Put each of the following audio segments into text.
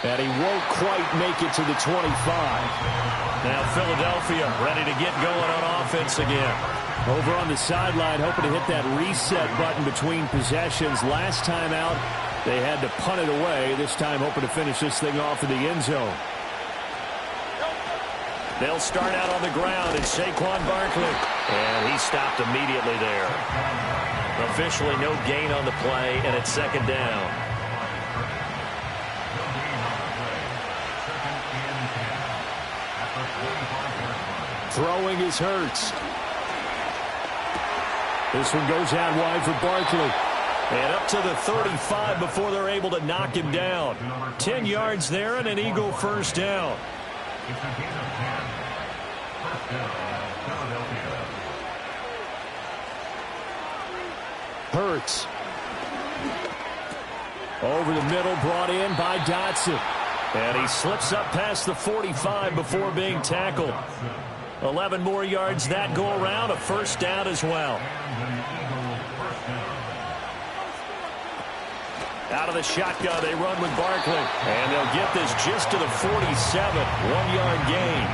And he won't quite make it to the 25. Now Philadelphia ready to get going on offense again. Over on the sideline, hoping to hit that reset button between possessions. Last time out, they had to punt it away. This time hoping to finish this thing off in the end zone. They'll start out on the ground. It's Saquon Barkley. And he stopped immediately there. Officially no gain on the play, and it's second down. Throwing is Hurts. This one goes out wide for Barkley. And up to the 35 before they're able to knock him down. 10 yards there and an Eagle first down. Hurts. Over the middle, brought in by Dotson. And he slips up past the 45 before being tackled. 11 more yards that go around, a first down as well. Out of the shotgun, they run with Barkley. And they'll get this just to the 47, 1-yard gain.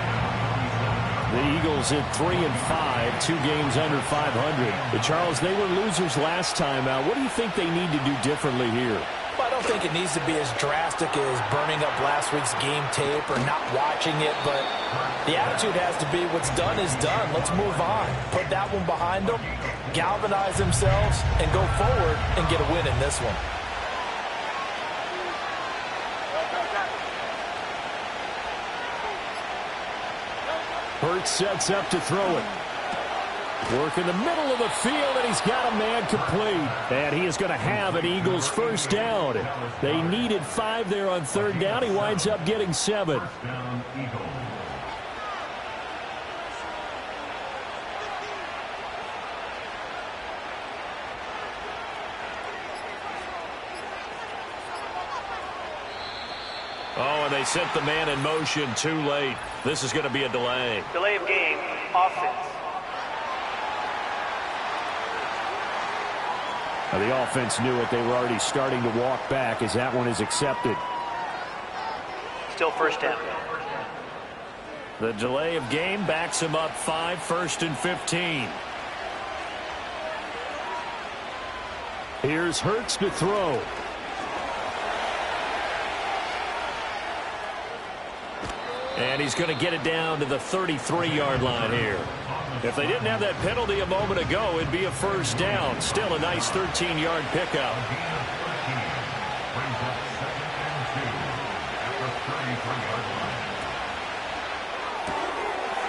The Eagles at 3-5, 2 games under 500. But Charles, they were losers last time out. What do you think they need to do differently here? Well, I don't think it needs to be as drastic as burning up last week's game tape or not watching it, but the attitude has to be what's done is done. Let's move on. Put that one behind them, galvanize themselves, and go forward and get a win in this one. Hurts sets up to throw it. Work in the middle of the field, and he's got a man complete. And he is going to have an Eagles first down. They needed 5 there on third down. He winds up getting 7. Oh, and they sent the man in motion too late. This is going to be a delay. Delay of game, offense. Now the offense knew it. They were already starting to walk back as that one is accepted. Still first down. The delay of game backs him up 5, 1st and 15. Here's Hurts to throw. And he's going to get it down to the 33-yard line here. If they didn't have that penalty a moment ago, it'd be a first down. Still a nice 13-yard pickup.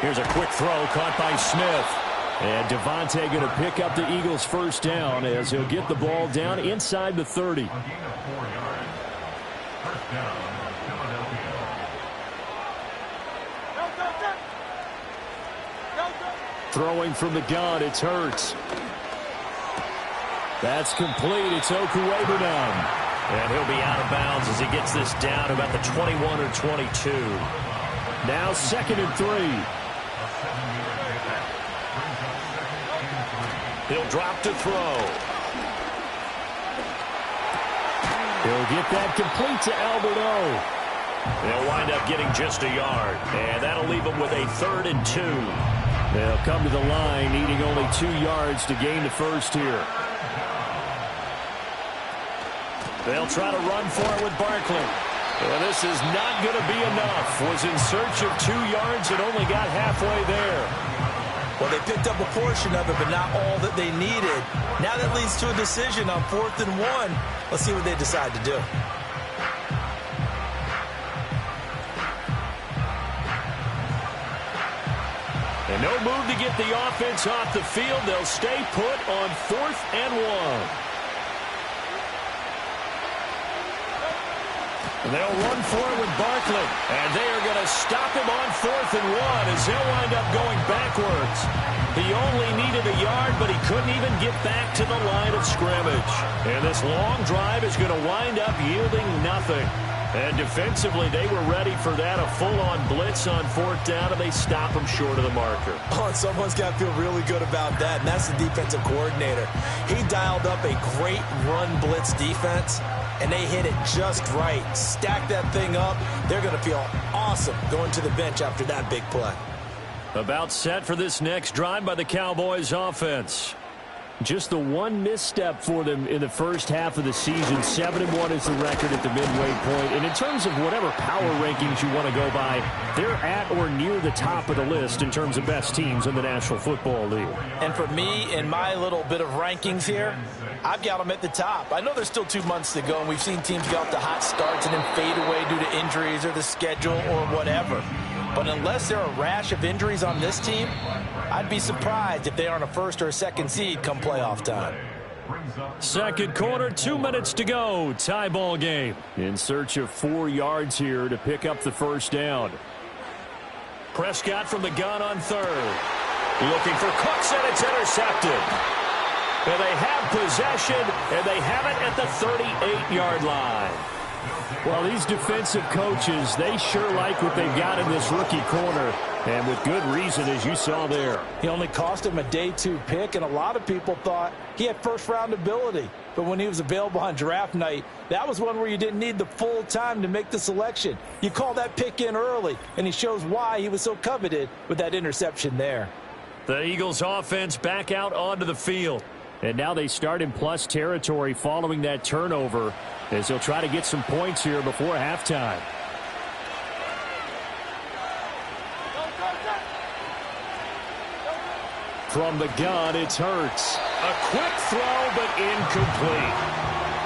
Here's a quick throw caught by Smith. And Devontae going to pick up the Eagles first down as he'll get the ball down inside the 30. Throwing from the gun, it's Hurts. That's complete. It's Okuwebunam. And he'll be out of bounds as he gets this down about the 21 or 22. Now 2nd and 3. He'll drop to throw. He'll get that complete to Albert O. They'll wind up getting just a yard. And that'll leave them with a 3rd and 2. They'll come to the line needing only 2 yards to gain the first here. They'll try to run for it with Barkley. And this is not going to be enough. Was in search of 2 yards and only got halfway there. Well, they picked up a portion of it, but not all that they needed. Now that leads to a decision on 4th and 1. Let's see what they decide to do. And no move to get the offense off the field. They'll stay put on 4th and 1. And they'll run for it with Barkley. And they are going to stop him on 4th and 1 as they'll wind up going backwards. He only needed a yard, but he couldn't even get back to the line of scrimmage. And this long drive is going to wind up yielding nothing. And defensively, they were ready for that, a full-on blitz on 4th down, and they stop him short of the marker. Oh, and someone's got to feel really good about that, and that's the defensive coordinator. He dialed up a great run blitz defense, and they hit it just right. Stack that thing up. They're going to feel awesome going to the bench after that big play. About set for this next drive by the Cowboys offense. Just the one misstep for them in the first half of the season. 7-1 is the record at the midway point. And in terms of whatever power rankings you want to go by, they're at or near the top of the list in terms of best teams in the National Football League. And for me, in my little bit of rankings here, I've got them at the top. I know there's still 2 months to go, and we've seen teams get off to hot starts and then fade away due to injuries or the schedule or whatever. But unless there are a rash of injuries on this team, I'd be surprised if they aren't a first or a second seed come playoff time. Second quarter, 2 minutes to go. Tie ball game. In search of 4 yards here to pick up the first down. Prescott from the gun on third. Looking for Cooks, and it's intercepted. And they have possession, and they have it at the 38-yard line. Well, these defensive coaches, they sure like what they've got in this rookie corner, and with good reason, as you saw there. He only cost him a day 2 pick, and a lot of people thought he had first-round ability. But when he was available on draft night, that was one where you didn't need the full time to make the selection. You call that pick in early, and he shows why he was so coveted with that interception there. The Eagles offense back out onto the field. And now they start in plus territory following that turnover as they'll try to get some points here before halftime. From the gun, it's Hurts. A quick throw, but incomplete.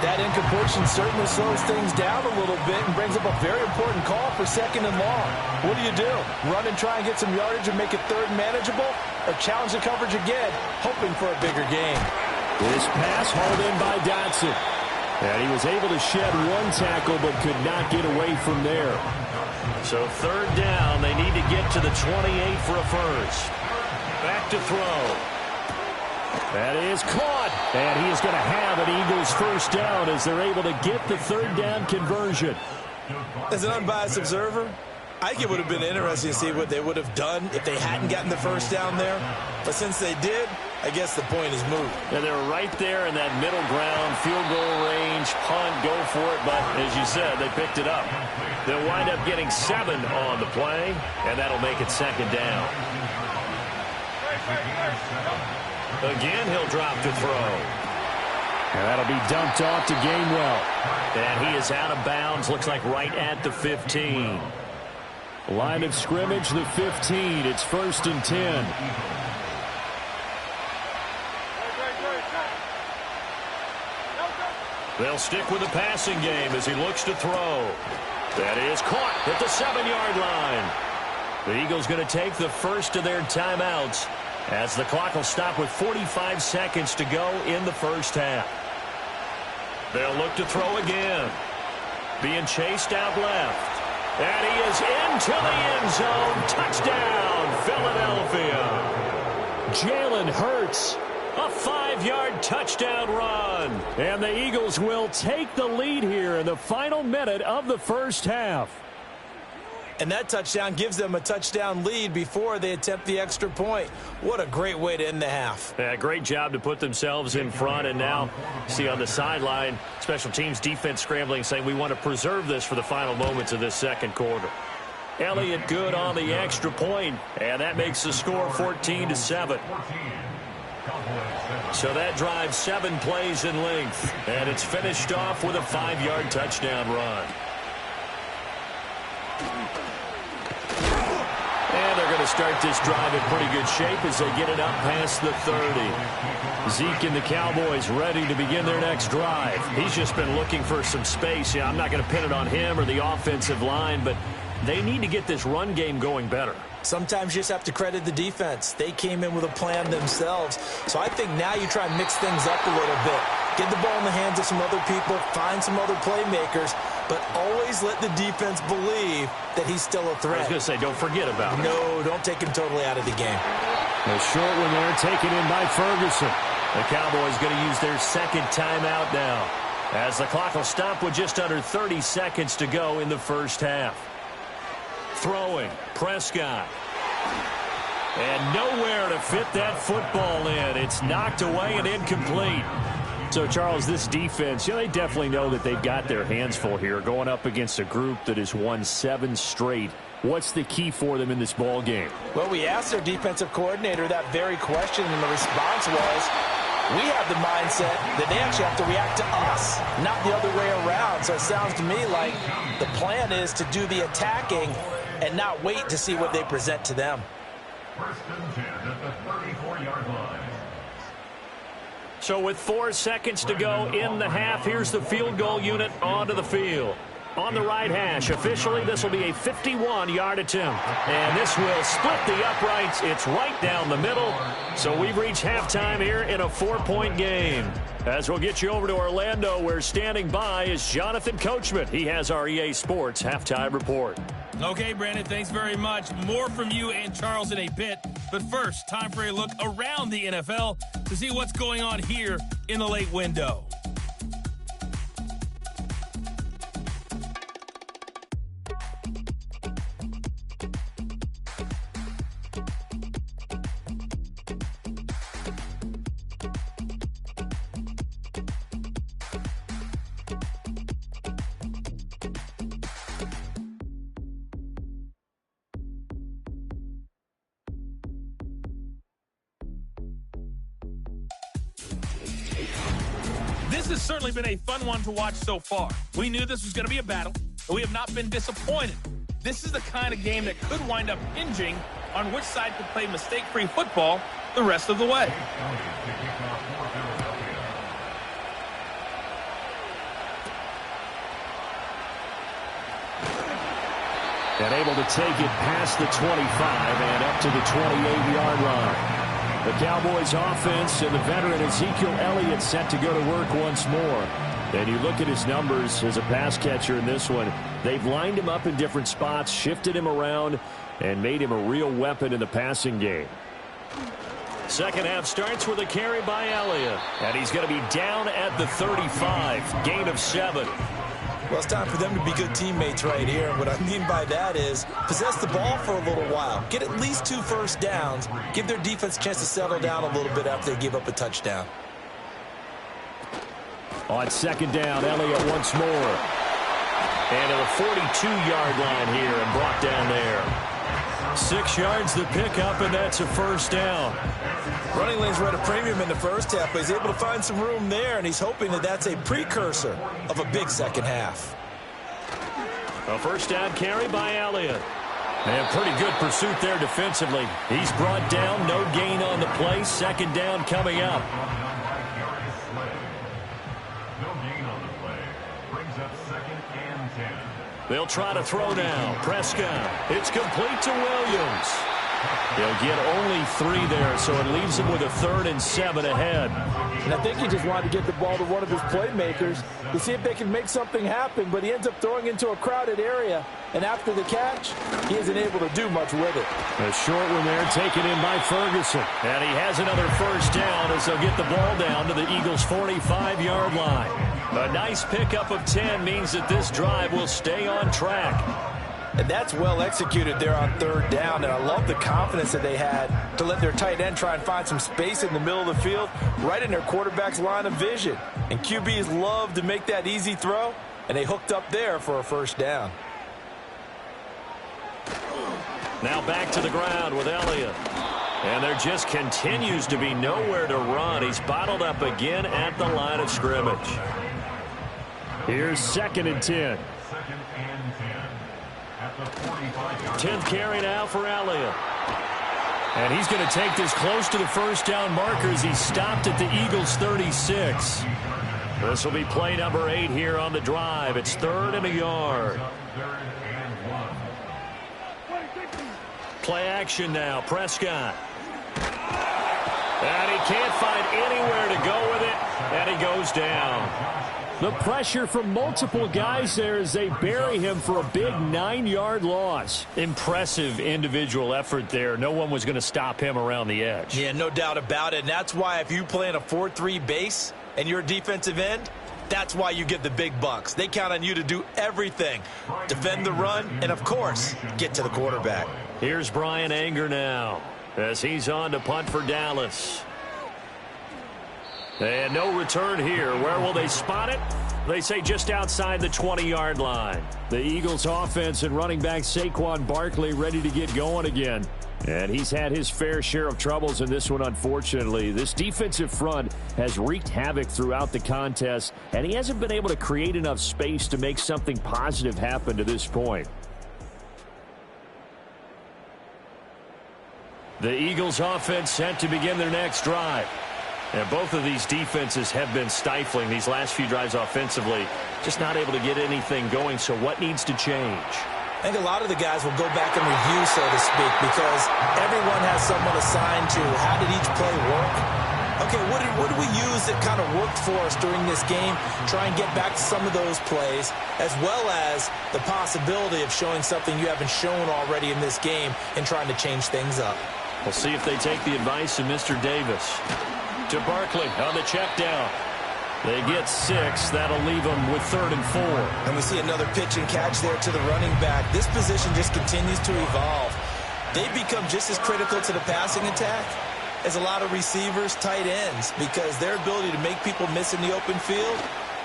That incompletion certainly slows things down a little bit and brings up a very important call for second and long. What do? Run and try and get some yardage and make it third manageable? Or challenge the coverage again, hoping for a bigger gain? This pass hauled in by Dotson. And he was able to shed 1 tackle but could not get away from there. So third down, they need to get to the 28 for a first. Back to throw. That is caught. And he is going to have an Eagles first down as they're able to get the third down conversion. As an unbiased observer, I think it would have been interesting to see what they would have done if they hadn't gotten the first down there. But since they did, I guess the point is moved. And they're right there in that middle ground, field goal range, punt, go for it. But as you said, they picked it up. They'll wind up getting 7 on the play, and that'll make it second down. Again, he'll drop to throw. And that'll be dumped off to Gainwell. And he is out of bounds, looks like right at the 15. Line of scrimmage, the 15. It's 1st and 10. They'll stick with the passing game as he looks to throw. That is caught at the 7-yard line. The Eagles going to take the first of their timeouts as the clock will stop with 45 seconds to go in the first half. They'll look to throw again. Being chased out left. And he is into the end zone. Touchdown, Philadelphia. Jalen Hurts. A 5-yard touchdown run. And the Eagles will take the lead here in the final minute of the first half. And that touchdown gives them a touchdown lead before they attempt the extra point. What a great way to end the half. Yeah, great job to put themselves in front. And now, see on the sideline, special teams defense scrambling, saying we want to preserve this for the final moments of this second quarter. Elliott good on the extra point, and that makes the score 14-7. So that drives 7 plays in length, and it's finished off with a 5-yard touchdown run. And they're going to start this drive in pretty good shape as they get it up past the 30. Zeke and the Cowboys ready to begin their next drive. He's just been looking for some space. Yeah, I'm not going to pin it on him or the offensive line, but they need to get this run game going better. Sometimes you just have to credit the defense. They came in with a plan themselves. So I think now you try and mix things up a little bit. Get the ball in the hands of some other people, find some other playmakers, but always let the defense believe that he's still a threat. I was going to say, don't forget about it. No, don't take him totally out of the game. A short one there, taken in by Ferguson. The Cowboys going to use their second timeout now, as the clock will stop with just under 30 seconds to go in the first half. Throwing, Prescott. And nowhere to fit that football in. It's knocked away and incomplete. So, Charles, this defense, they definitely know that they've got their hands full here going up against a group that has won 7 straight. What's the key for them in this ball game? Well, we asked their defensive coordinator that very question, and the response was, we have the mindset that they actually have to react to us, not the other way around. So it sounds to me like the plan is to do the attacking and not wait to see what they present to them. First and 10 at the 34-yard line. So with 4 seconds to go in the half, here's the field goal unit onto the field. On the right hash, officially, this will be a 51-yard attempt. And this will split the uprights. It's right down the middle. So we've reached halftime here in a 4-point game. As we'll get you over to Orlando, where standing by is Jonathan Coachman. He has our EA Sports halftime report. Okay, Brandon, thanks very much. More from you and Charles in a bit. But first, time for a look around the NFL to see what's going on here in the late window. This has certainly been a fun one to watch so far. We knew this was going to be a battle, and we have not been disappointed. This is the kind of game that could wind up hinging on which side could play mistake-free football the rest of the way. And able to take it past the 25 and up to the 28-yard line. The Cowboys offense and the veteran Ezekiel Elliott set to go to work once more. And you look at his numbers as a pass catcher in this one. They've lined him up in different spots, shifted him around, and made him a real weapon in the passing game. Second half starts with a carry by Elliott. And he's going to be down at the 35. Gain of 7. Well, it's time for them to be good teammates right here. And what I mean by that is possess the ball for a little while. Get at least 2 first downs. Give their defense a chance to settle down a little bit after they give up a touchdown. On second down, Elliott once more. And to the 42-yard line here and brought down there. 6 yards the pickup, and that's a first down. Running lanes were at a premium in the first half, but he's able to find some room there, and he's hoping that that's a precursor of a big second half. A first down carry by Elliott. And pretty good pursuit there defensively. He's brought down, no gain on the play. Second down coming up. No gain on the play. Brings up 2nd and 10. They'll try to throw now. Prescott. It's complete to Williams. He'll get only 3 there, so it leaves him with a 3rd and 7 ahead. And I think he just wanted to get the ball to one of his playmakers to see if they can make something happen, but he ends up throwing into a crowded area. And after the catch, he isn't able to do much with it. A short one there taken in by Ferguson. And he has another first down as they'll get the ball down to the Eagles' 45-yard line. A nice pickup of 10 means that this drive will stay on track. And that's well executed there on 3rd down. And I love the confidence that they had to let their tight end try and find some space in the middle of the field, right in their quarterback's line of vision. And QBs love to make that easy throw, and they hooked up there for a first down. Now back to the ground with Elliott. And there just continues to be nowhere to run. He's bottled up again at the line of scrimmage. Here's 2nd and 10. 2nd and 10. At the 45-yard 10th carry now for Elliott. And he's going to take this close to the first down markers. He stopped at the Eagles' 36. This will be play number 8 here on the drive. It's 3rd and a yard. 3rd and 1. Play action now. Prescott. And he can't find anywhere to go with it. And he goes down. The pressure from multiple guys there as they bury him for a big 9-yard loss. Impressive individual effort there. No one was going to stop him around the edge. Yeah, no doubt about it. And that's why if you play in a 4-3 base and you're a defensive end, that's why you get the big bucks. They count on you to do everything. Defend the run and, of course, get to the quarterback. Here's Brian Anger now as he's on to punt for Dallas. And no return here. Where will they spot it? They say just outside the 20-yard line. The Eagles offense and running back Saquon Barkley ready to get going again. And he's had his fair share of troubles in this one, unfortunately. This defensive front has wreaked havoc throughout the contest, and he hasn't been able to create enough space to make something positive happen to this point. The Eagles offense set to begin their next drive. And both of these defenses have been stifling these last few drives offensively. Just not able to get anything going, so what needs to change? I think a lot of the guys will go back and review, so to speak, because everyone has someone assigned to how did each play work. Okay, what did we use that kind of worked for us during this game? Try and get back to some of those plays, as well as the possibility of showing something you haven't shown already in this game and trying to change things up. We'll see if they take the advice of Mr. Davis. To Barkley on the check down. They get 6. That'll leave them with 3rd and 4. And we see another pitch and catch there to the running back. This position just continues to evolve. They've become just as critical to the passing attack as a lot of receivers, tight ends, because their ability to make people miss in the open field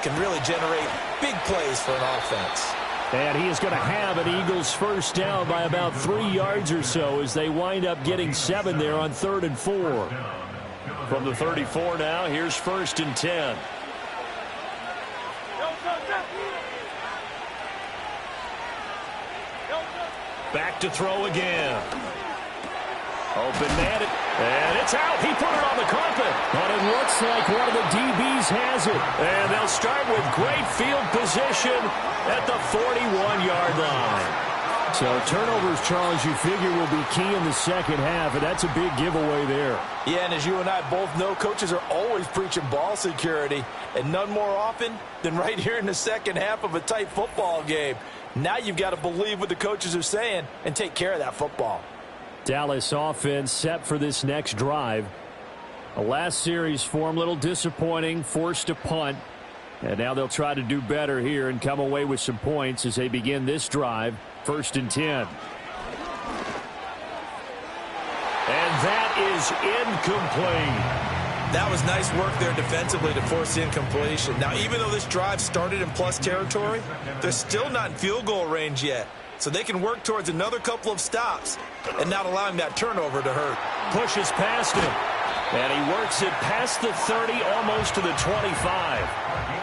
can really generate big plays for an offense. And he is going to have an Eagles first down by about 3 yards or so as they wind up getting 7 there on 3rd and 4. From the 34 now, here's 1st and 10. Back to throw again. Open man, and it's out. He put it on the carpet. But it looks like one of the DBs has it. And they'll start with great field position at the 41-yard line. So turnovers, Charles, you figure will be key in the second half, and that's a big giveaway there. Yeah, and as you and I both know, coaches are always preaching ball security, and none more often than right here in the second half of a tight football game. Now you've got to believe what the coaches are saying and take care of that football. Dallas offense set for this next drive. A last series form, a little disappointing, forced to punt. And now they'll try to do better here and come away with some points as they begin this drive. 1st and 10. And that is incomplete. That was nice work there defensively to force the incompletion. Now, even though this drive started in plus territory, they're still not in field goal range yet. So they can work towards another couple of stops and not allowing that turnover to hurt. Pushes past him. And he works it past the 30, almost to the 25.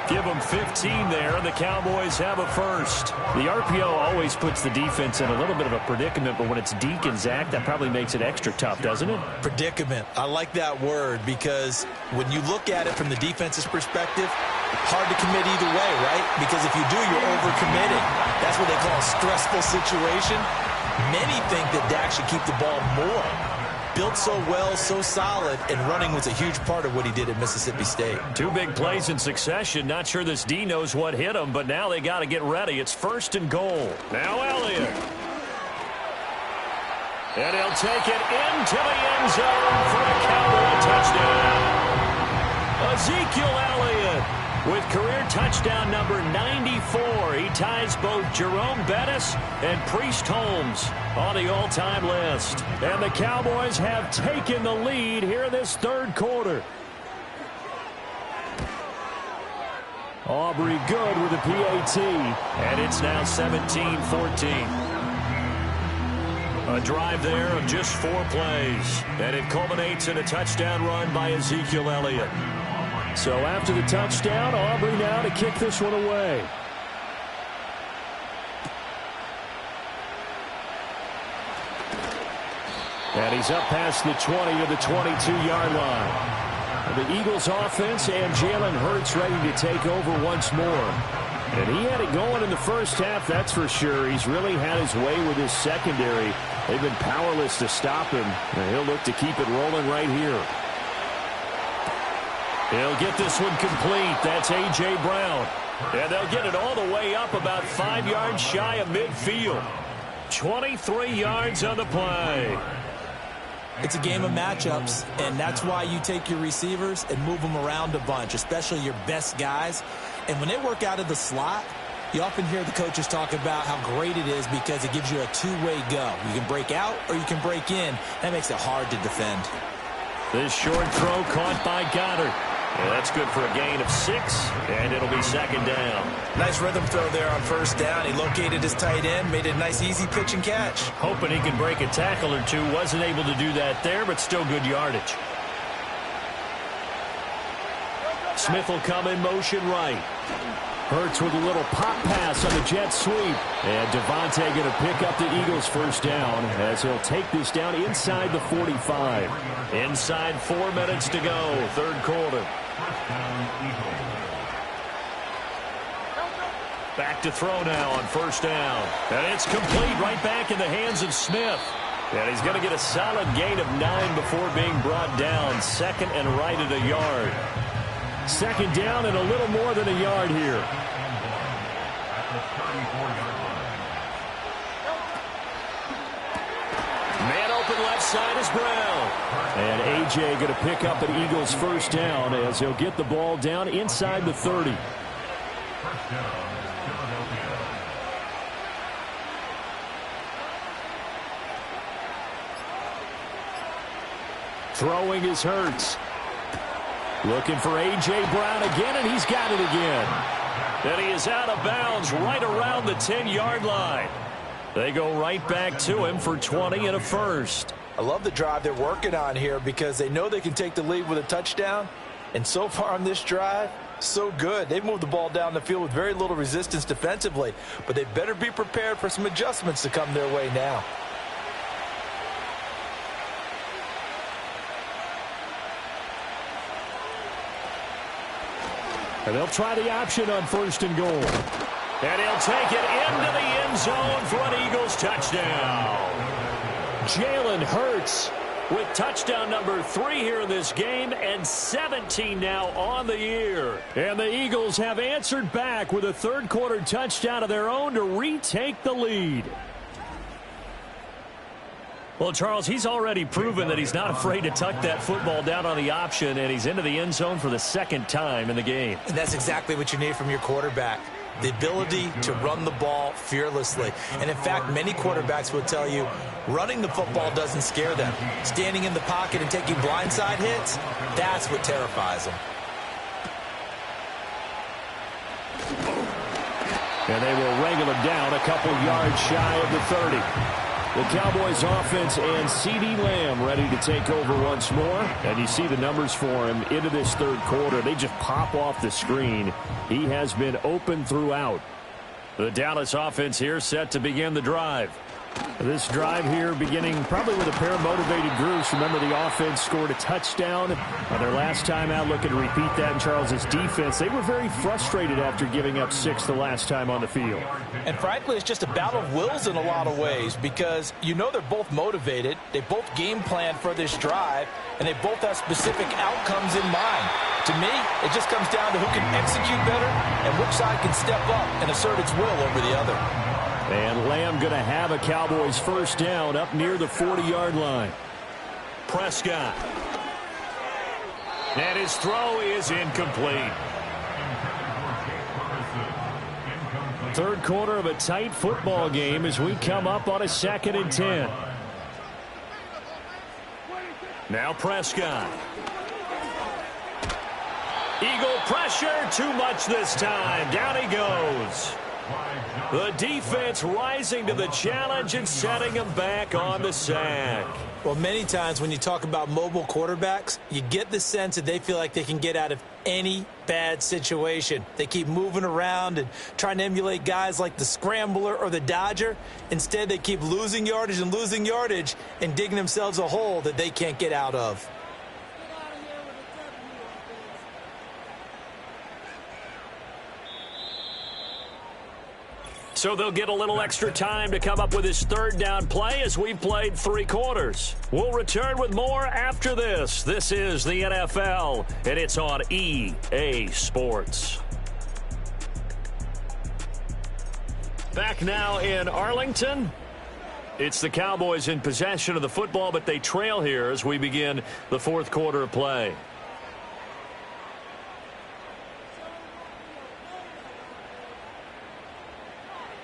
Give them 15 there, and the Cowboys have a first. The RPO always puts the defense in a little bit of a predicament, but when it's Deke and Zach, that probably makes it extra tough, doesn't it? Predicament. I like that word because when you look at it from the defense's perspective, hard to commit either way, right? Because if you do, you're overcommitting. That's what they call a stressful situation. Many think that Dak should keep the ball more. Built so well, so solid, and running was a huge part of what he did at Mississippi State. 2 big plays in succession. Not sure this D knows what hit him, but now they got to get ready. It's 1st and goal. Now Elliott. And he'll take it into the end zone for a Cowboy touchdown. Ezekiel Elliott with career touchdown number 94. He ties both Jerome Bettis and Priest Holmes on the all-time list. And the Cowboys have taken the lead here in this 3rd quarter. Aubrey good with a PAT. And it's now 17-14. A drive there of just 4 plays. And it culminates in a touchdown run by Ezekiel Elliott. So after the touchdown, Aubrey now to kick this one away. And he's up past the 20 to the 22-yard line. The Eagles offense and Jalen Hurts ready to take over once more. And he had it going in the first half, that's for sure. He's really had his way with his secondary. They've been powerless to stop him. And he'll look to keep it rolling right here. He'll get this one complete. That's A.J. Brown. And they'll get it all the way up about 5 yards shy of midfield. 23 yards on the play. It's a game of matchups, and that's why you take your receivers and move them around a bunch, especially your best guys. And when they work out of the slot, you often hear the coaches talk about how great it is because it gives you a two-way go. You can break out or you can break in. That makes it hard to defend. This short throw caught by Goddard. And that's good for a gain of 6, and it'll be second down. Nice rhythm throw there on first down. He located his tight end, made it a nice, easy pitch and catch. Hoping he can break a tackle or two. Wasn't able to do that there, but still good yardage. Smith will come in motion right. Hurts with a little pop pass on the jet sweep. And Devontae going to pick up the Eagles' first down as he'll take this down inside the 45. Inside 4 minutes to go, third quarter. Back to throw now on first down. And it's complete right back in the hands of Smith. And he's going to get a solid gain of 9 before being brought down. Second and right at a yard. Second down and a little more than a yard here. Man open left side is Brown. And A.J. going to pick up an Eagles first down as he'll get the ball down inside the 30. First down, Philadelphia. Throwing is Hurts. Looking for A.J. Brown again, and he's got it again. And he is out of bounds right around the 10-yard line. They go right back to him for 20 and a first. I love the drive they're working on here because they know they can take the lead with a touchdown. And so far on this drive, so good. They've moved the ball down the field with very little resistance defensively. But they better be prepared for some adjustments to come their way now. And they'll try the option on first and goal. And he'll take it into the end zone for an Eagles touchdown. Jalen Hurts with touchdown number 3 here in this game and 17 now on the year. And the Eagles have answered back with a third-quarter touchdown of their own to retake the lead. Well, Charles, he's already proven that he's not afraid to tuck that football down on the option, and he's into the end zone for the second time in the game. And that's exactly what you need from your quarterback. The ability to run the ball fearlessly. And in fact, many quarterbacks will tell you running the football doesn't scare them. Standing in the pocket and taking blindside hits, that's what terrifies them. And they will wrangle him down a couple yards shy of the 30. The Cowboys offense and CeeDee Lamb ready to take over once more. And you see the numbers for him into this third quarter. They just pop off the screen. He has been open throughout. The Dallas offense here set to begin the drive. This drive here beginning probably with a pair of motivated groups. Remember, the offense scored a touchdown on their last time out. Looking to repeat that in Charles's defense. They were very frustrated after giving up 6 the last time on the field. And frankly, it's just a battle of wills in a lot of ways because you know they're both motivated. They both game plan for this drive, and they both have specific outcomes in mind. To me, it just comes down to who can execute better and which side can step up and assert its will over the other. And Lamb going to have a Cowboys first down up near the 40-yard line. Prescott. And his throw is incomplete. Third quarter of a tight football game as we come up on a 2nd and 10. Now Prescott. Eagle pressure, too much this time. Down he goes. The defense rising to the challenge and setting him back on the sack. Well, many times when you talk about mobile quarterbacks, you get the sense that they feel like they can get out of any bad situation. They keep moving around and trying to emulate guys like the Scrambler or the Dodger. Instead, they keep losing yardage and digging themselves a hole that they can't get out of. So they'll get a little extra time to come up with his third down play as we've played 3 quarters. We'll return with more after this. This is the NFL, and it's on EA Sports. Back now in Arlington. It's the Cowboys in possession of the football, but they trail here as we begin the fourth quarter of play.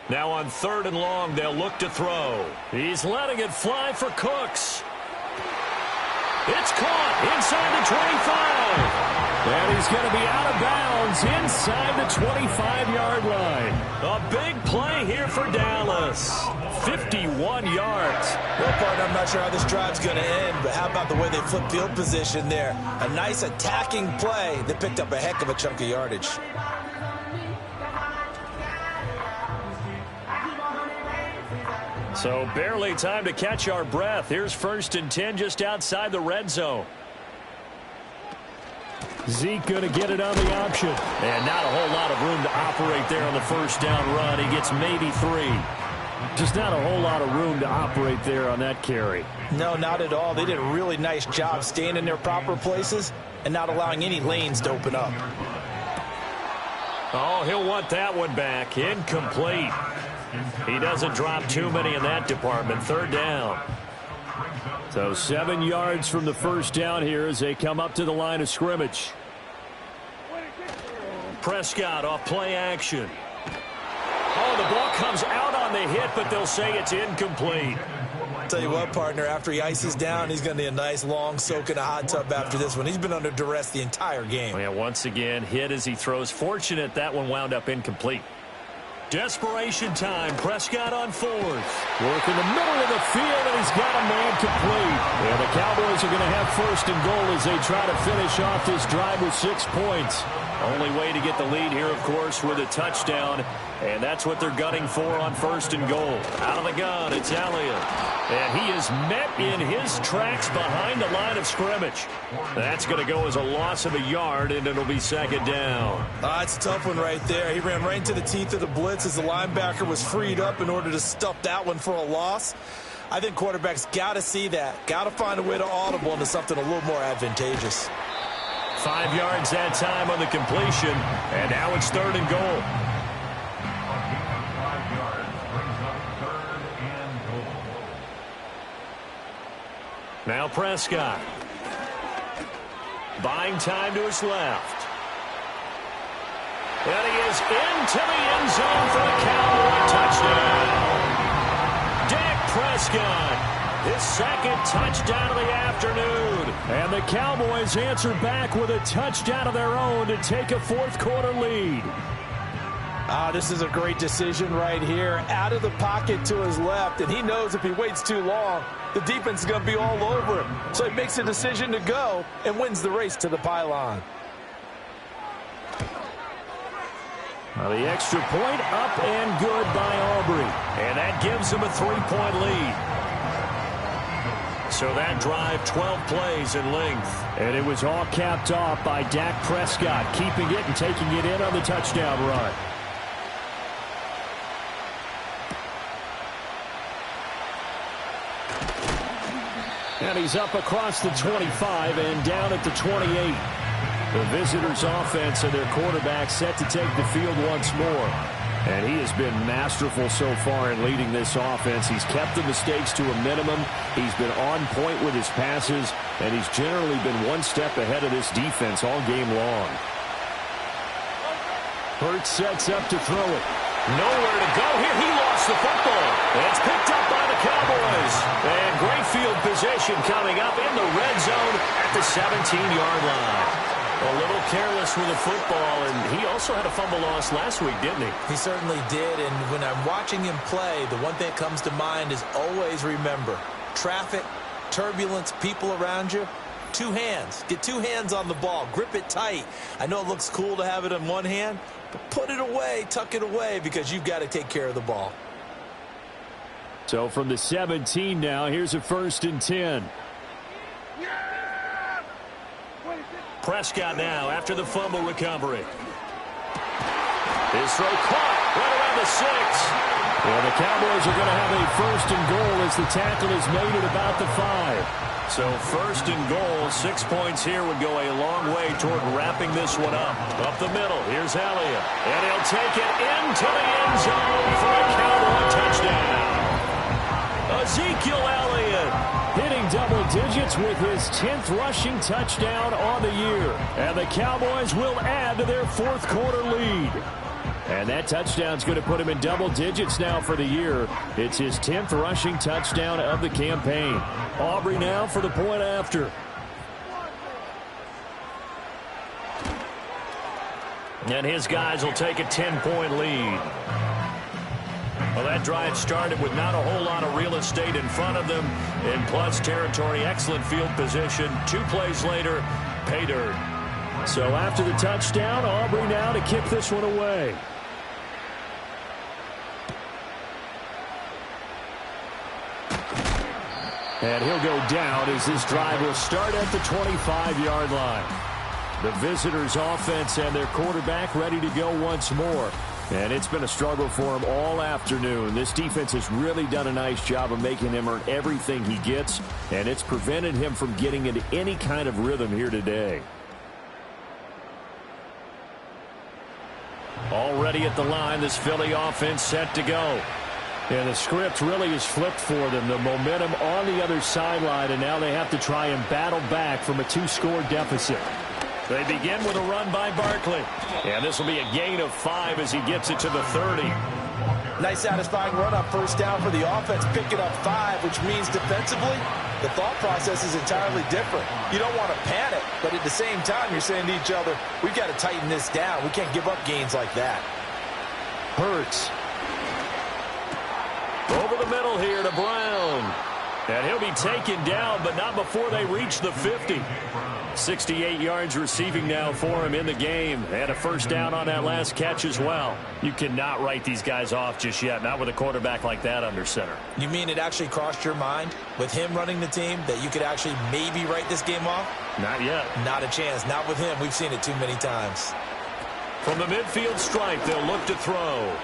Now on 3rd and long, they'll look to throw. He's letting it fly for Cooks. It's caught inside the 25. And he's going to be out of bounds inside the 25-yard line. A big play here for Dallas. 51 yards. Well, partner, I'm not sure how this drive's going to end, but how about the way they flip field position there? A nice attacking play. They picked up a heck of a chunk of yardage. So barely time to catch our breath. Here's 1st and 10 just outside the red zone. Zeke going to get it on the option. And not a whole lot of room to operate there on the first down run. He gets maybe 3. Just not a whole lot of room to operate there on that carry. No, not at all. They did a really nice job staying in their proper places and not allowing any lanes to open up. Oh, he'll want that one back. Incomplete. He doesn't drop too many in that department. 3rd down. So 7 yards from the first down here as they come up to the line of scrimmage. Prescott off play action. Oh, the ball comes out on the hit, but they'll say it's incomplete. Tell you what, partner, after he ices down, he's going to need a nice long soak in a hot tub after this one. He's been under duress the entire game. Yeah, once again, hit as he throws. Fortunate that one wound up incomplete. Desperation time. Prescott on 4th. Work in the middle of the field, and he's got a man complete. And the Cowboys are going to have 1st and goal as they try to finish off this drive with 6 points. Only way to get the lead here, of course, with a touchdown. And that's what they're gunning for on 1st and goal. Out of the gun, it's Elliott. And he is met in his tracks behind the line of scrimmage. That's going to go as a loss of a yard, and it'll be 2nd down. It's a tough one right there. He ran right into the teeth of the blitz as the linebacker was freed up in order to stuff that one for a loss. I think quarterbacks got to see that. Got to find a way to audible into something a little more advantageous. 5 yards that time on the completion, and now it's 3rd and goal. Now Prescott. Buying time to his left. And he is into the end zone for the Cowboy touchdown. Dak Prescott. His 2nd touchdown of the afternoon. And the Cowboys answer back with a touchdown of their own to take a 4th quarter lead. This is a great decision right here. Out of the pocket to his left, and he knows if he waits too long, the defense is going to be all over him. So he makes a decision to go and wins the race to the pylon. The extra point up and good by Aubrey. And that gives him a 3-point lead. So that drive, 12 plays in length. And it was all capped off by Dak Prescott, keeping it and taking it in on the touchdown run. And he's up across the 25 and down at the 28. The visitors' offense and their quarterback set to take the field once more. And he has been masterful so far in leading this offense. He's kept the mistakes to a minimum. He's been on point with his passes, and he's generally been one step ahead of this defense all game long. Hurts sets up to throw it. Nowhere to go here. He lost the football. It's picked up by the Cowboys. And great field position coming up in the red zone at the 17-yard line. A little careless with the football, and he also had a fumble loss last week, didn't he? He certainly did, and when I'm watching him play, the one thing that comes to mind is always remember, traffic, turbulence, people around you, 2 hands. Get 2 hands on the ball. Grip it tight. I know it looks cool to have it in one hand, but put it away, tuck it away, because you've got to take care of the ball. So from the 17 now, here's a 1st and 10. Prescott now after the fumble recovery. His throw caught right around the 6. Well, the Cowboys are going to have a 1st and goal as the tackle is made at about the 5. So 1st and goal, 6 points here would go a long way toward wrapping this one up. Up the middle, here's Elliott. And he'll take it into the end zone for a Cowboy touchdown. Ezekiel Elliott hitting double digits with his 10th rushing touchdown on the year. And the Cowboys will add to their 4th quarter lead. And that touchdown's going to put him in double digits now for the year. It's his 10th rushing touchdown of the campaign. Aubrey now for the point after. And his guys will take a 10-point lead. Well, that drive started with not a whole lot of real estate in front of them. In plus territory, excellent field position. 2 plays later, pay dirt. So after the touchdown, Aubrey now to kick this one away. And he'll go down as this drive will start at the 25-yard line. The visitors' offense and their quarterback ready to go once more. And it's been a struggle for him all afternoon. This defense has really done a nice job of making him earn everything he gets, and it's prevented him from getting into any kind of rhythm here today. Already at the line, this Philly offense set to go. And the script really is flipped for them. The momentum on the other sideline, and now they have to try and battle back from a 2-score deficit. They begin with a run by Barkley. And this will be a gain of 5 as he gets it to the 30. Nice satisfying run up first down for the offense. Pick it up 5, which means defensively, the thought process is entirely different. You don't want to panic, but at the same time, you're saying to each other, we've got to tighten this down. We can't give up gains like that. Hurts. Over the middle here to Brown. And he'll be taken down, but not before they reach the 50. 68 yards receiving now for him in the game. And a first down on that last catch as well. You cannot write these guys off just yet, not with a quarterback like that under center. You mean it actually crossed your mind with him running the team that you could actually maybe write this game off? Not yet. Not a chance. Not with him. We've seen it too many times. From the midfield stripe, they'll look to throw.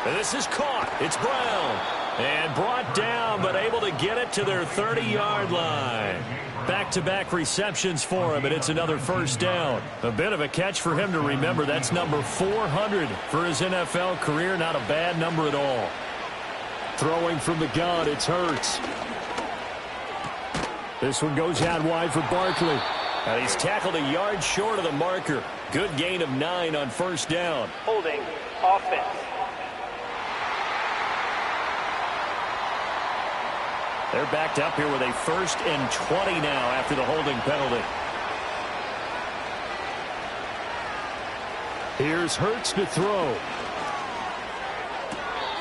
And this is caught. It's Brown. And brought down, but able to get it to their 30-yard line. Back-to-back receptions for him, and it's another first down. A bit of a catch for him to remember. That's number 400 for his NFL career. Not a bad number at all. Throwing from the gun, it's Hurts. This one goes out wide for Barkley. And he's tackled a yard short of the marker. Good gain of 9 on first down. Holding offense. They're backed up here with a 1st and 20 now after the holding penalty. Here's Hurts to throw.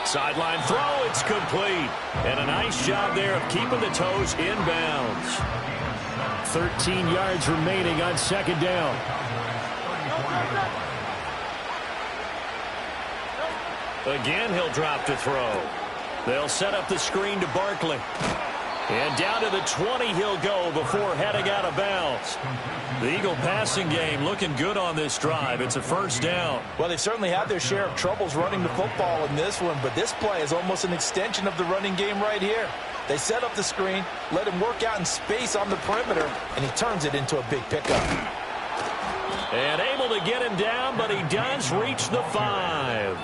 Sideline throw, it's complete. And a nice job there of keeping the toes in bounds. 13 yards remaining on second down. Again, he'll drop to throw. They'll set up the screen to Barkley. And down to the 20 he'll go before heading out of bounds. The Eagle passing game looking good on this drive. It's a first down. Well, they've certainly had their share of troubles running the football in this one, but this play is almost an extension of the running game right here. They set up the screen, let him work out in space on the perimeter, and he turns it into a big pickup. And able to get him down, but he does reach the 5.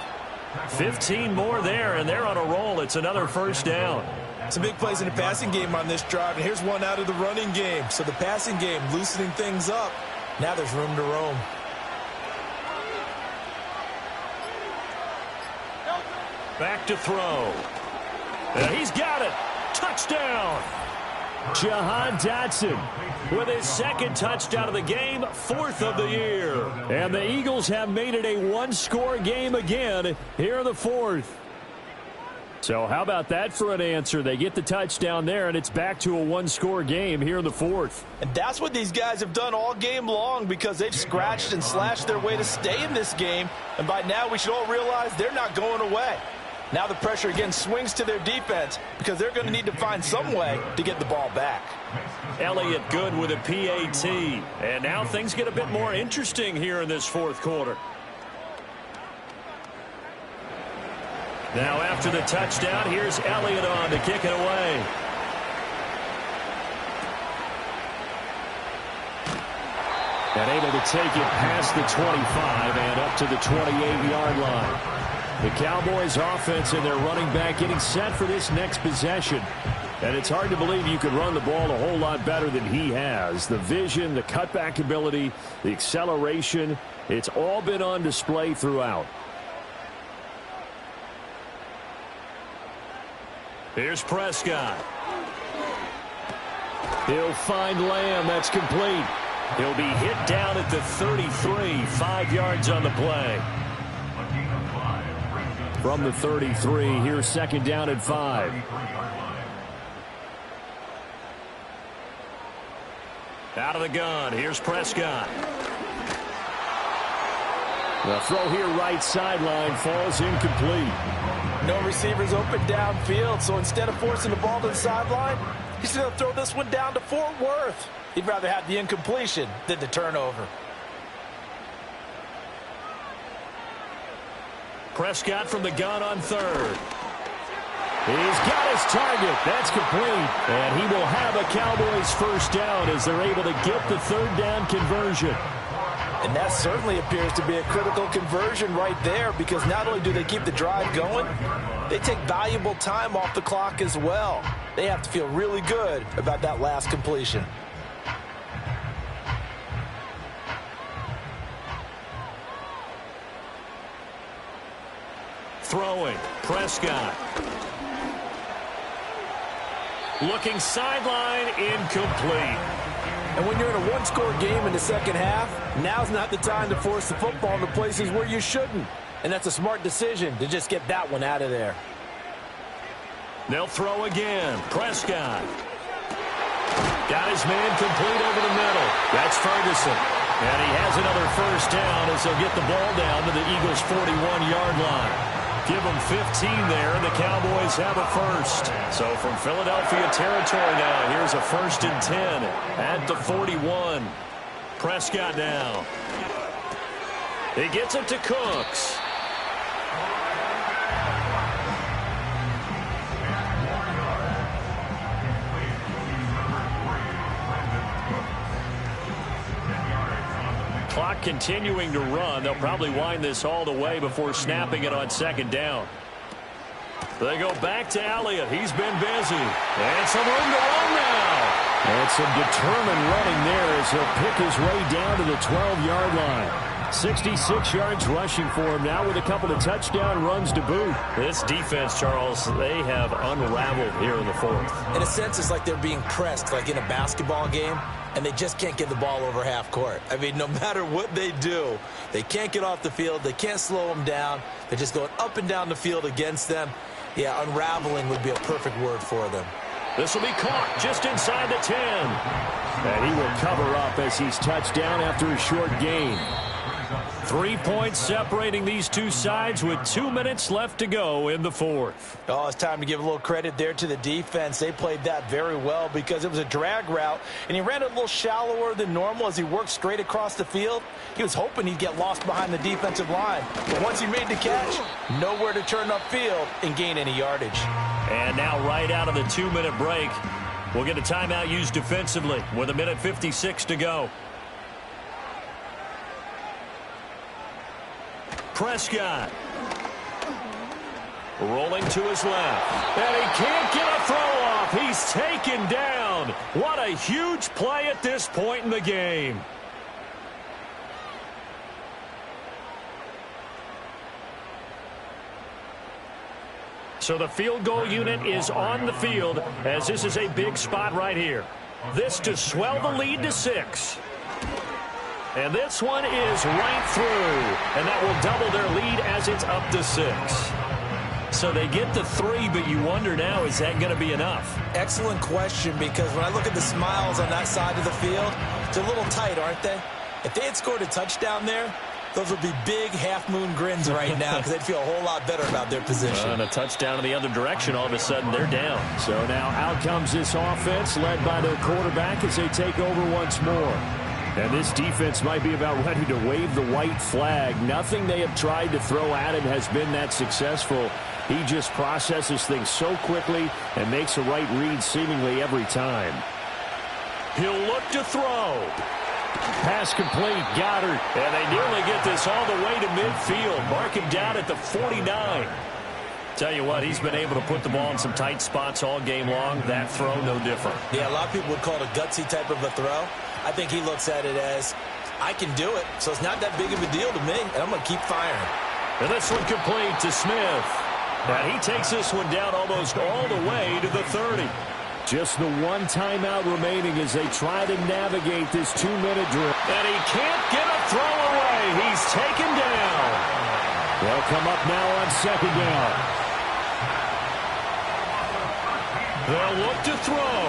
15 more there, and they're on a roll. It's another first down. Some big plays in the passing game on this drive, and here's one out of the running game. So the passing game loosening things up. Now there's room to roam. Back to throw. And he's got it. Touchdown. Jahan Dotson with his 2nd touchdown of the game, 4th of the year. And the Eagles have made it a 1-score game again here in the 4th. So how about that for an answer? They get the touchdown there, and it's back to a 1-score game here in the 4th. And that's what these guys have done all game long because they've scratched and slashed their way to stay in this game. And by now we should all realize they're not going away. Now the pressure again swings to their defense because they're going to need to find some way to get the ball back. Elliott good with a PAT. And now things get a bit more interesting here in this 4th quarter. Now after the touchdown, here's Elliott on to kick it away. And able to take it past the 25 and up to the 28-yard line. The Cowboys offense and their running back getting set for this next possession. And it's hard to believe you could run the ball a whole lot better than he has. The vision, the cutback ability, the acceleration, it's all been on display throughout. Here's Prescott. He'll find Lamb. That's complete. He'll be hit down at the 33, 5 yards on the play. From the 33, here's second down at 5. Out of the gun, here's Prescott. The throw here right sideline falls incomplete. No receivers open downfield, so instead of forcing the ball to the sideline, he's going to throw this one down to Fort Worth. He'd rather have the incompletion than the turnover. Prescott from the gun on third. He's got his target. That's complete. And he will have a Cowboys first down as they're able to get the third down conversion. And that certainly appears to be a critical conversion right there, because not only do they keep the drive going, they take valuable time off the clock as well. They have to feel really good about that last completion. Throwing, Prescott. Looking sideline, incomplete. And when you're in a one-score game in the second half, now's not the time to force the football into places where you shouldn't. And that's a smart decision to just get that one out of there. They'll throw again. Prescott. Got his man complete over the middle. That's Ferguson. And he has another first down as they'll get the ball down to the Eagles' 41-yard line. Give them 15 there, and the Cowboys have a first. So from Philadelphia territory now, here's a 1st and 10 at the 41. Prescott now. He gets it to Cooks. Clock continuing to run. They'll probably wind this all the way before snapping it on second down. They go back to Elliott. He's been busy. And some room to run now. And some determined running there as he'll pick his way down to the 12-yard line. 66 yards rushing for him now with a couple of touchdown runs to boot. This defense, Charles, they have unraveled here in the fourth. In a sense, it's like they're being pressed like in a basketball game, and they just can't get the ball over half court. I mean, no matter what they do, they can't get off the field. They can't slow them down. They're just going up and down the field against them. Yeah, unraveling would be a perfect word for them. This will be caught just inside the 10. And he will cover up as he's touched down after a short gain. 3 points separating these two sides with 2 minutes left to go in the fourth. Oh, it's time to give a little credit there to the defense. They played that very well because it was a drag route, and he ran it a little shallower than normal as he worked straight across the field. He was hoping he'd get lost behind the defensive line, but once he made the catch, nowhere to turn upfield and gain any yardage. And now right out of the 2-minute break, we'll get a timeout used defensively with 1:56 to go. Prescott. Rolling to his left. And he can't get a throw off. He's taken down. What a huge play at this point in the game. So the field goal unit is on the field as this is a big spot right here. This to swell the lead to 6. And this one is right through. And that will double their lead as it's up to 6. So they get the 3, but you wonder now, is that going to be enough? Excellent question, because when I look at the smiles on that side of the field, it's a little tight, aren't they? If they had scored a touchdown there, those would be big half-moon grins right now because they'd feel a whole lot better about their position. And a touchdown in the other direction, all of a sudden they're down. So now out comes this offense led by their quarterback as they take over once more. And this defense might be about ready to wave the white flag. Nothing they have tried to throw at him has been that successful. He just processes things so quickly and makes a right read seemingly every time. He'll look to throw. Pass complete, Goddard. And they nearly get this all the way to midfield. Mark him down at the 49. Tell you what, he's been able to put the ball in some tight spots all game long. That throw, no different. Yeah, a lot of people would call it a gutsy type of a throw. I think he looks at it as, I can do it, so it's not that big of a deal to me, and I'm going to keep firing. And this one complete to Smith. And he takes this one down almost all the way to the 30. Just the one timeout remaining as they try to navigate this 2-minute drill. And he can't get a throw away. He's taken down. They'll come up now on second down. They'll look to throw.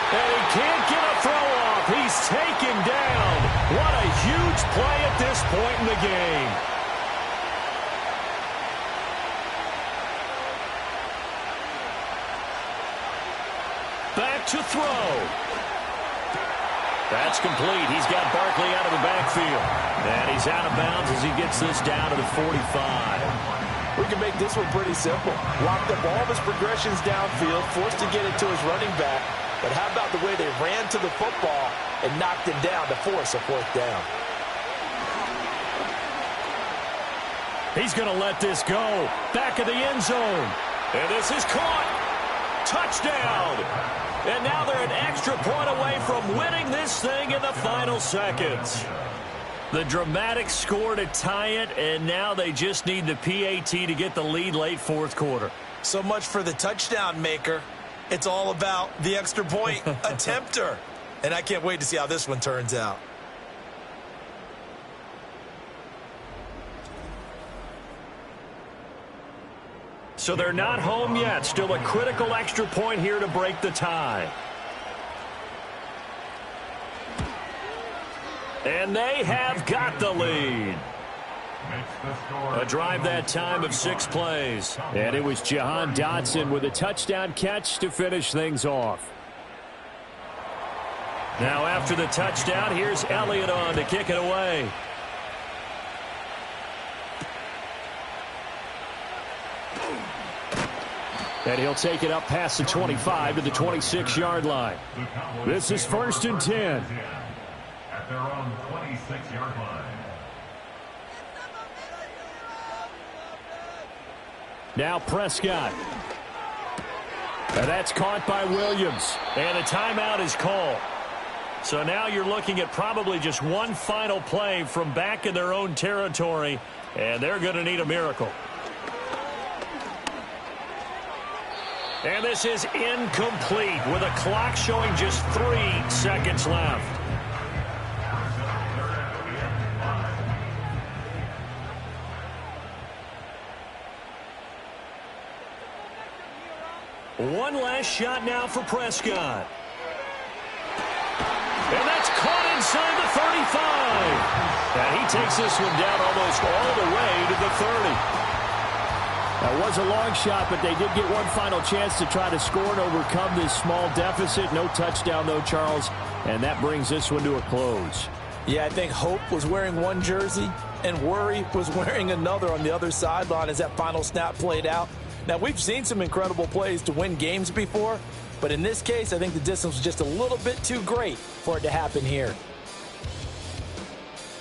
And he can't get a throw off. He's taken down. What a huge play at this point in the game. Back to throw. That's complete. He's got Barkley out of the backfield. And he's out of bounds as he gets this down to the 45. We can make this one pretty simple. Locked up all of his progressions downfield, forced to get it to his running back. But how about the way they ran to the football and knocked him down to force a fourth down? He's going to let this go. Back of the end zone. And this is caught. Touchdown. And now they're an extra point away from winning this thing in the final seconds. The dramatic score to tie it, and now they just need the PAT to get the lead late fourth quarter. So much for the touchdown maker. It's all about the extra point attempter. And I can't wait to see how this one turns out. So they're not home yet. Still a critical extra point here to break the tie. And they have got the lead. A drive that time of 6 plays. And it was Jahan Dotson with a touchdown catch to finish things off. Now after the touchdown, here's Elliott on to kick it away. And he'll take it up past the 25 to the 26-yard line. This is 1st and 10. At their own 26-yard line. Now Prescott. And that's caught by Williams. And a timeout is called. So now you're looking at probably just one final play from back in their own territory, and they're going to need a miracle. And this is incomplete with a clock showing just 3 seconds left. One last shot now for Prescott. And that's caught inside the 35. And he takes this one down almost all the way to the 30. That was a long shot, but they did get one final chance to try to score and overcome this small deficit. No touchdown, though, Charles, and that brings this one to a close. Yeah, I think Hope was wearing one jersey and Worry was wearing another on the other sideline as that final snap played out. Now, we've seen some incredible plays to win games before, but in this case, I think the distance was just a little bit too great for it to happen here.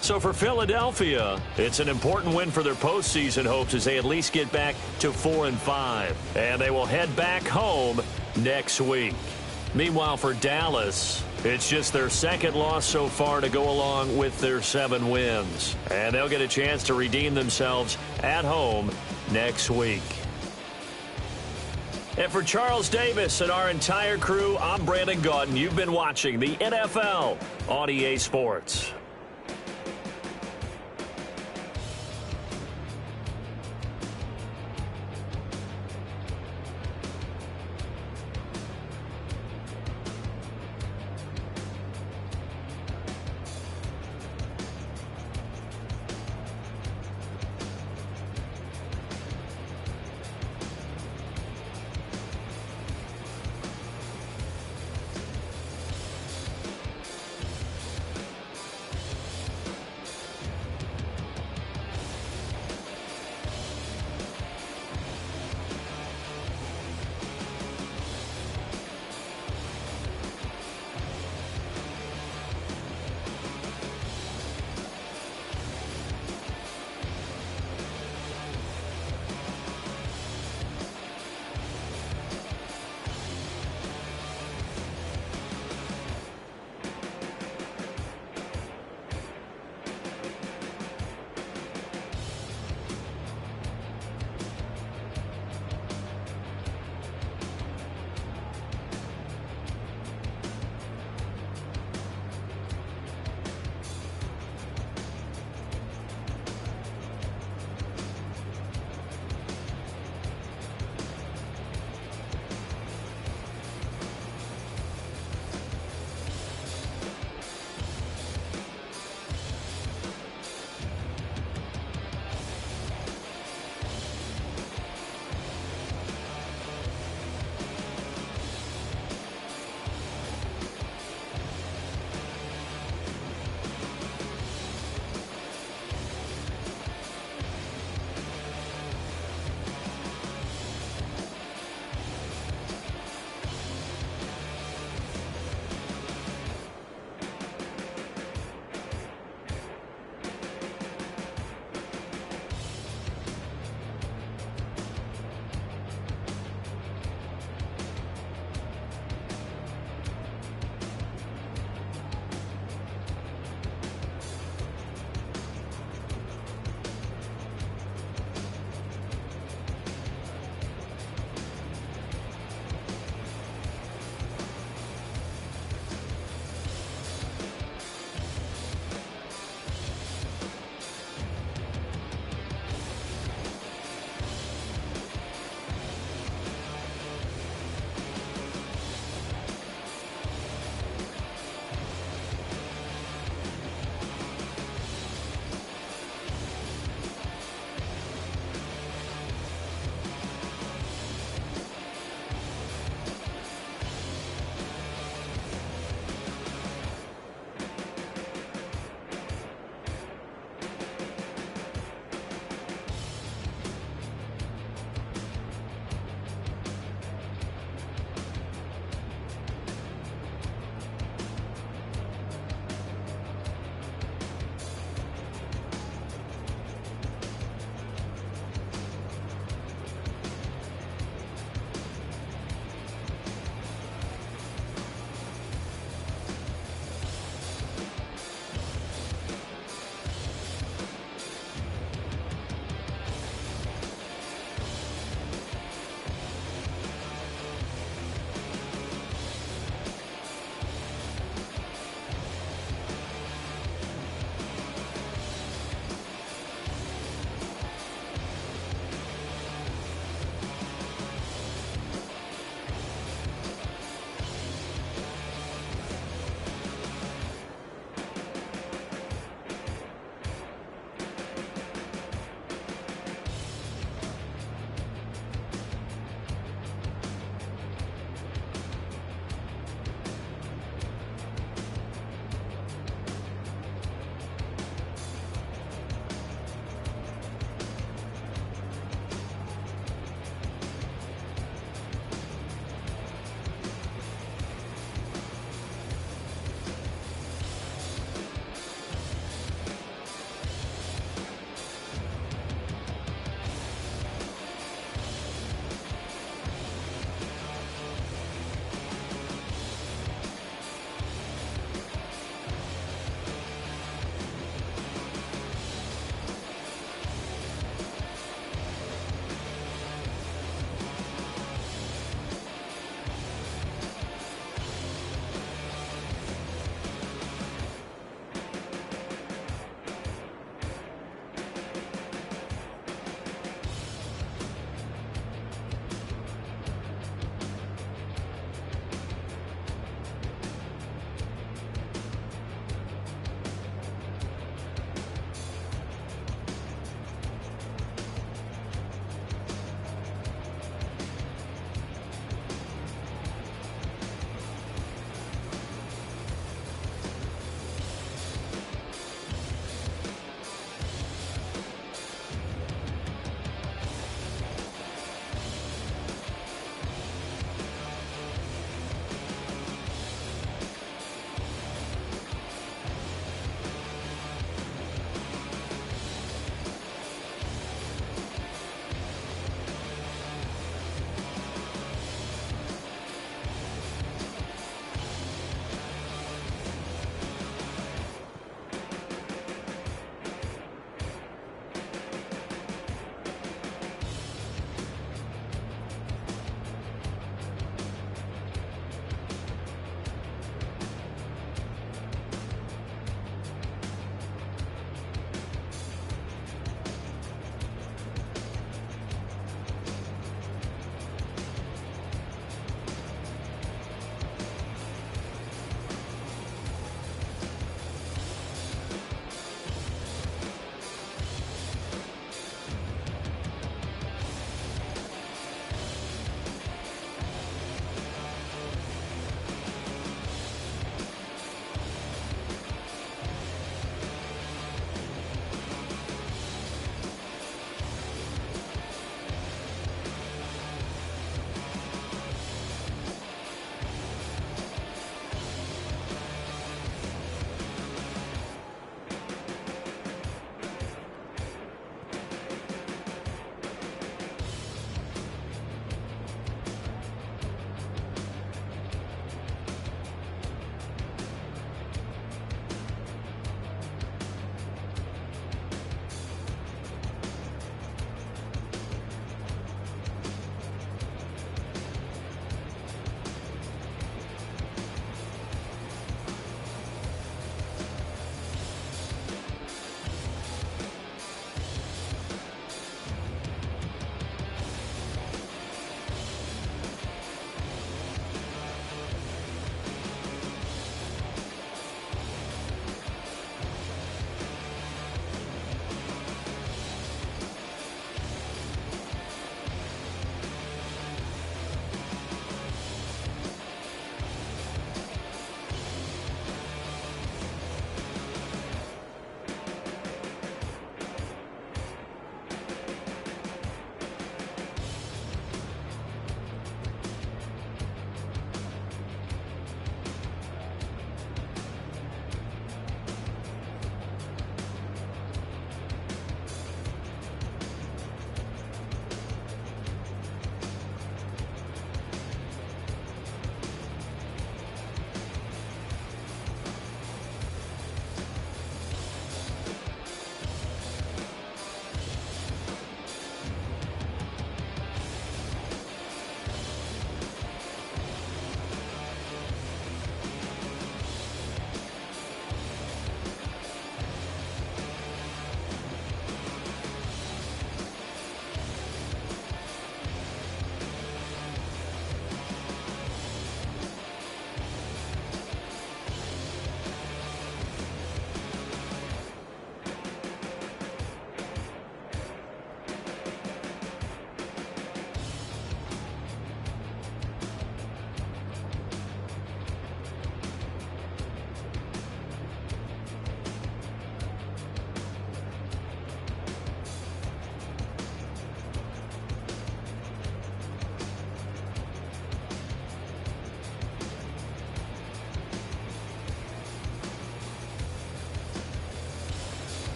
So for Philadelphia, it's an important win for their postseason hopes as they at least get back to 4-5. And they will head back home next week. Meanwhile, for Dallas, it's just their second loss so far to go along with their 7 wins. And they'll get a chance to redeem themselves at home next week. And for Charles Davis and our entire crew, I'm Brandon Gaudin. You've been watching the NFL on EA Sports.